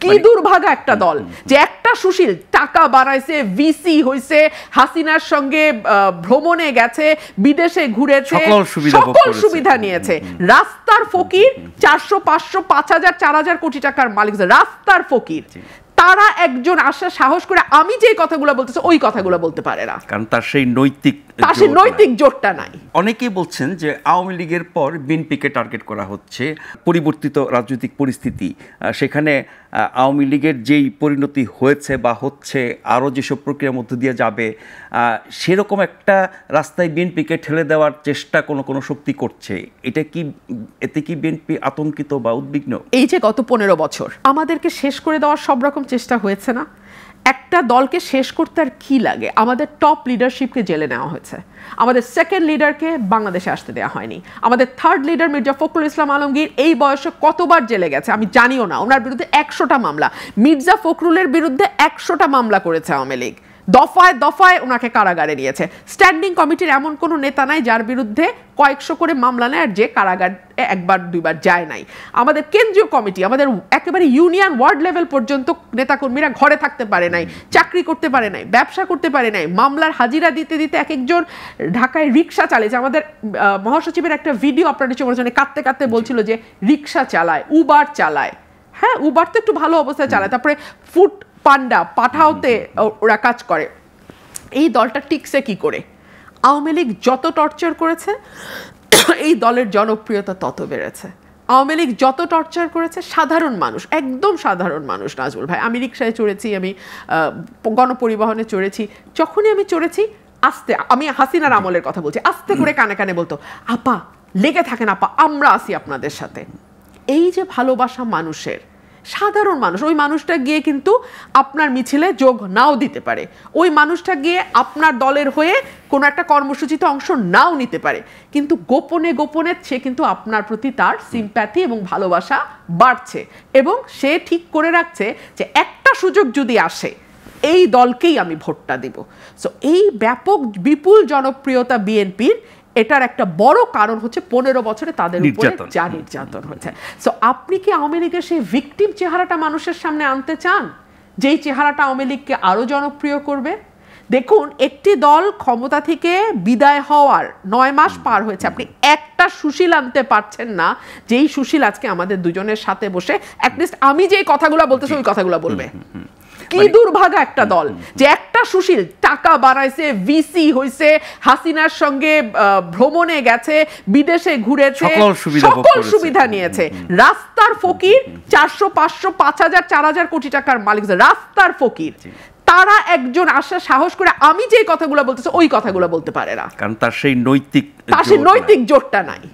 কি দুর্ভাগা একটা দল যে একটা সুশীল টাকা বাড়াইছে, ভিসি হইছে, হাসিনার সঙ্গে ভ্রমণে গেছে, বিদেশে ঘুরেছে, সকল সুবিধা নিয়েছে, রাস্তার ফকির, 400, 500, 5000, 4000 কোটি টাকার মালিক, রাস্তার ফকির। তারা একজন আসা সাহস করে আমি যে কথাগুলো বলতেছি ওই কথাগুলো বলতে পারে না, কারণ তার সেই নৈতিক জোরটা নাই। অনেকেই বলছেন যে আওয়ামী লীগের পর বিএনপিকে টার্গেট করা হচ্ছে, পরিবর্তিত রাজনৈতিক পরিস্থিতি, সেখানে আওয়ামী লীগের যেই পরিণতি হয়েছে বা হচ্ছে, আরও যেসব প্রক্রিয়ার মধ্যে দিয়ে যাবে, সেরকম একটা রাস্তায় বিএনপিকে ঠেলে দেওয়ার চেষ্টা কোনো শক্তি করছে। এতে কি বিএনপি আতঙ্কিত বা উদ্বিগ্ন? এই যে গত 15 বছর আমাদেরকে শেষ করে দেওয়ার সব রকম চেষ্টা হয়েছে না, একটা দলকে শেষ করতে আর কি লাগে? আমাদের টপ লিডারশিপকে জেলে নেওয়া হয়েছে, আমাদের সেকেন্ড লিডারকে বাংলাদেশে আসতে দেওয়া হয়নি, আমাদের থার্ড লিডার মির্জা ফখরুল ইসলাম আলমগীর এই বয়সে কতবার জেলে গেছে আমি জানিও না। ওনার বিরুদ্ধে 100টা মামলা, মির্জা ফখরুলের বিরুদ্ধে 100টা মামলা করেছে আওয়ামী লীগ, দফায় দফায় ওনাকে কারাগারে নিয়েছে। স্ট্যান্ডিং কমিটির এমন কোনো নেতা নাই যার বিরুদ্ধে কয়েকশো করে মামলা নেয় আর যে কারাগারে একবার দুইবার যায় নাই। আমাদের কেন্দ্রীয় কমিটি, আমাদের একেবারে ইউনিয়ন ওয়ার্ড লেভেল পর্যন্ত নেতাকর্মীরা ঘরে থাকতে পারে নাই, চাকরি করতে পারে নাই, ব্যবসা করতে পারে নাই, মামলার হাজিরা দিতে দিতে এক একজন ঢাকায় রিক্সা চালিয়েছে। আমাদের মহাসচিবের একটা ভিডিও আপনার নিশ্চয় মনে হচ্ছে, কাঁদতে কাঁদতে বলছিল যে রিক্সা চালায়, উবার চালায়। হ্যাঁ, উবার তো একটু ভালো অবস্থায় চালায়, তারপরে ফুড পান্ডা পাঠাওতে ওরা কাজ করে। এই দলটা টিকছে কি করে? আওয়ামী লীগ যত টর্চার করেছে এই দলের জনপ্রিয়তা তত বেড়েছে। আওয়ামী লীগ যত টর্চার করেছে সাধারণ মানুষ, একদম সাধারণ মানুষ, নাজমুল ভাই, আমি রিক্সায় চড়েছি, আমি গণপরিবহনে চড়েছি, যখনই আমি চড়েছি আস্তে, আমি হাসিনার আমলের কথা বলছি, আস্তে করে কানে কানে বলতো, আপা লেগে থাকেন আপা, আমরা আছি আপনাদের সাথে। এই যে ভালোবাসা মানুষের, সাধারণ মানুষ, ওই মানুষটা গিয়ে কিন্তু আপনার মিছিলে যোগ নাও দিতে পারে, ওই মানুষটা গিয়ে আপনার দলের হয়ে কোনো একটা কর্মসূচিতে অংশ নাও নিতে পারে, কিন্তু গোপনে গোপনে সে কিন্তু আপনার প্রতি তার সিম্প্যাথি এবং ভালোবাসা বাড়ছে এবং সে ঠিক করে রাখছে যে একটা সুযোগ যদি আসে এই দলকেই আমি ভোটটা দিব। সো এই ব্যাপক বিপুল জনপ্রিয়তা বিএনপির, এটার একটা বড় কারণ হচ্ছে 15 বছরে তাদের উপরে যা নির্যাতন হচ্ছে। সো আপনি কি আওয়ামী লীগের সেই ভিকটিম চেহারাটা মানুষের সামনে আনতে চান, যেই চেহারাটা আওয়ামী লীগকে আরো জনপ্রিয় করবে? দেখুন, একটি দল ক্ষমতা থেকে বিদায় হওয়ার 9 মাস পার হয়েছে, আপনি একটা সুশীল আনতে পারছেন না যেই সুশীল আজকে আমাদের দুজনের সাথে বসে অ্যাটলিস্ট আমি যে কথাগুলো বলতেছি ওই কথাগুলো বলবে। কি দুর্ভাগা একটা দল যে একটা সুশীল টাকা বাড়াইছে, ভিসি হইছে, হাসিনার সঙ্গে ভ্রমণে গেছে, বিদেশে ঘুরেছে, সকল সুবিধা নিয়েছে, রাস্তার ফকির, 400, 500, 5000, 4000 কোটি টাকার মালিক, রাস্তার ফকির। তারা একজন আসা সাহস করে আমি যে কথাগুলো বলতেছি ওই কথাগুলো বলতে পারে না, কারণ তার সেই নৈতিক জোরটা নাই।